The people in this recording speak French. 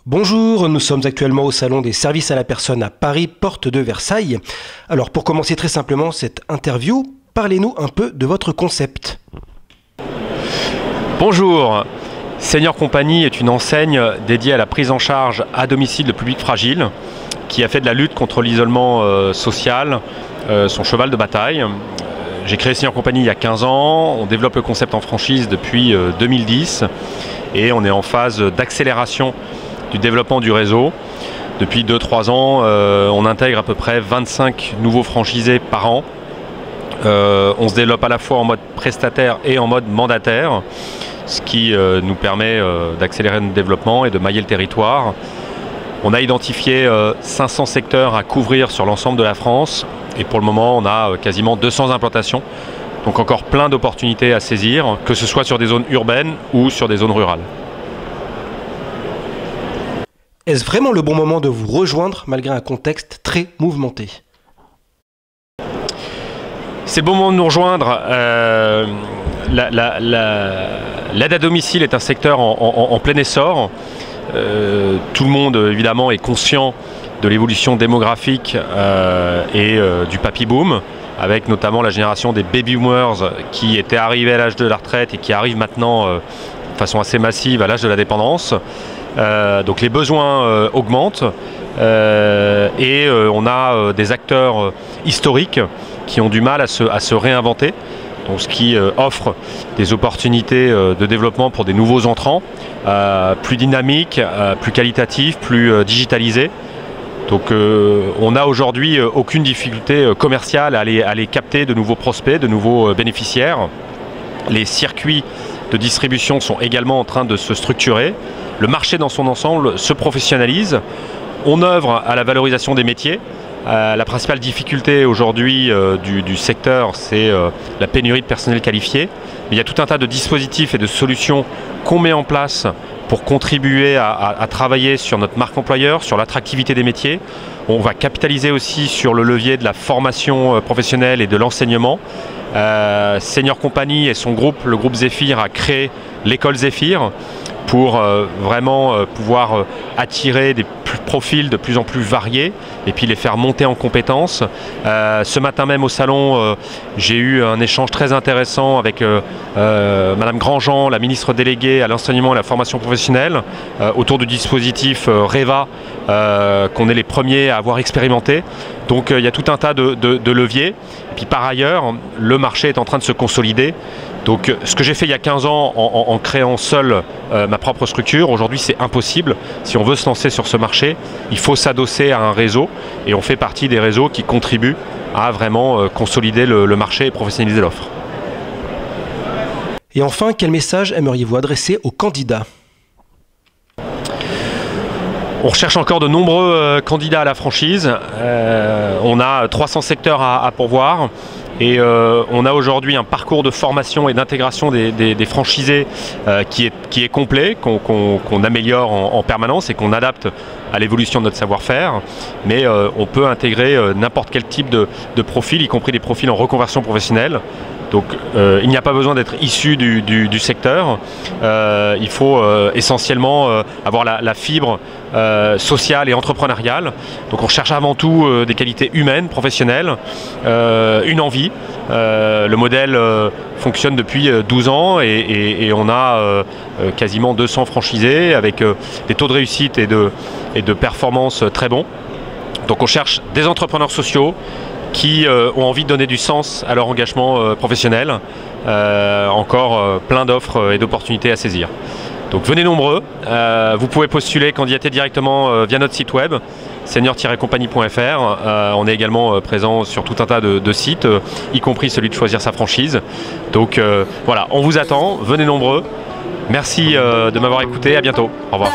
Bonjour, nous sommes actuellement au salon des services à la personne à Paris, porte de Versailles. Alors pour commencer très simplement cette interview, parlez-nous un peu de votre concept. Bonjour, Senior Company est une enseigne dédiée à la prise en charge à domicile de publics fragiles qui a fait de la lutte contre l'isolement social son cheval de bataille. J'ai créé Senior Company il y a 15 ans, on développe le concept en franchise depuis 2010 et on est en phase d'accélération du développement du réseau. Depuis 2-3 ans, on intègre à peu près 25 nouveaux franchisés par an. On se développe à la fois en mode prestataire et en mode mandataire, ce qui nous permet d'accélérer notre développement et de mailler le territoire. On a identifié 500 secteurs à couvrir sur l'ensemble de la France et pour le moment on a quasiment 200 implantations. Donc encore plein d'opportunités à saisir, que ce soit sur des zones urbaines ou sur des zones rurales. Est-ce vraiment le bon moment de vous rejoindre malgré un contexte très mouvementé ? C'est le bon moment de nous rejoindre. L'aide à domicile est un secteur en plein essor. Tout le monde évidemment est conscient de l'évolution démographique et du papy boom, avec notamment la génération des baby boomers qui étaient arrivés à l'âge de la retraite et qui arrivent maintenant de façon assez massive à l'âge de la dépendance. Donc les besoins augmentent et on a des acteurs historiques qui ont du mal à se réinventer, donc ce qui offre des opportunités de développement pour des nouveaux entrants, plus dynamiques, plus qualitatifs, plus digitalisés. Donc on n'a aujourd'hui aucune difficulté commerciale à aller capter de nouveaux prospects, de nouveaux bénéficiaires. Les circuits de distribution sont également en train de se structurer. Le marché dans son ensemble se professionnalise. On œuvre à la valorisation des métiers. La principale difficulté aujourd'hui du secteur, c'est la pénurie de personnel qualifié. Mais il y a tout un tas de dispositifs et de solutions qu'on met en place pour contribuer à travailler sur notre marque employeur, sur l'attractivité des métiers. On va capitaliser aussi sur le levier de la formation professionnelle et de l'enseignement. Senior Company et son groupe, le groupe Zephyr, a créé l'école Zephyr pour vraiment pouvoir attirer des profils de plus en plus variés et puis les faire monter en compétences. Ce matin même au salon, j'ai eu un échange très intéressant avec Madame Grandjean, la ministre déléguée à l'enseignement et à la formation professionnelle, autour du dispositif REVA qu'on est les premiers à avoir expérimenté. Donc il y a tout un tas de leviers. Et puis par ailleurs, le marché est en train de se consolider. Donc ce que j'ai fait il y a 15 ans en créant seul ma propre structure, aujourd'hui c'est impossible. Si on veut se lancer sur ce marché, il faut s'adosser à un réseau et on fait partie des réseaux qui contribuent à vraiment consolider le marché et professionnaliser l'offre. Et enfin, quel message aimeriez-vous adresser aux candidats ? On recherche encore de nombreux candidats à la franchise. On a 300 secteurs à pourvoir. Et on a aujourd'hui un parcours de formation et d'intégration des franchisés qui est complet, qu'on améliore en permanence et qu'on adapte à l'évolution de notre savoir-faire. Mais on peut intégrer n'importe quel type de profil, y compris des profils en reconversion professionnelle. Donc il n'y a pas besoin d'être issu du secteur. Il faut essentiellement avoir la fibre sociale et entrepreneuriale. Donc on cherche avant tout des qualités humaines, professionnelles, une envie. Le modèle fonctionne depuis 12 ans et on a quasiment 200 franchisés avec des taux de réussite et de performance très bons. Donc on cherche des entrepreneurs sociaux qui ont envie de donner du sens à leur engagement professionnel. Encore plein d'offres et d'opportunités à saisir. Donc venez nombreux, vous pouvez postuler, candidater directement via notre site web senior-company.fr. On est également présent sur tout un tas de sites, y compris celui de choisir sa franchise. Donc voilà, on vous attend, venez nombreux. Merci de m'avoir écouté, à bientôt, au revoir.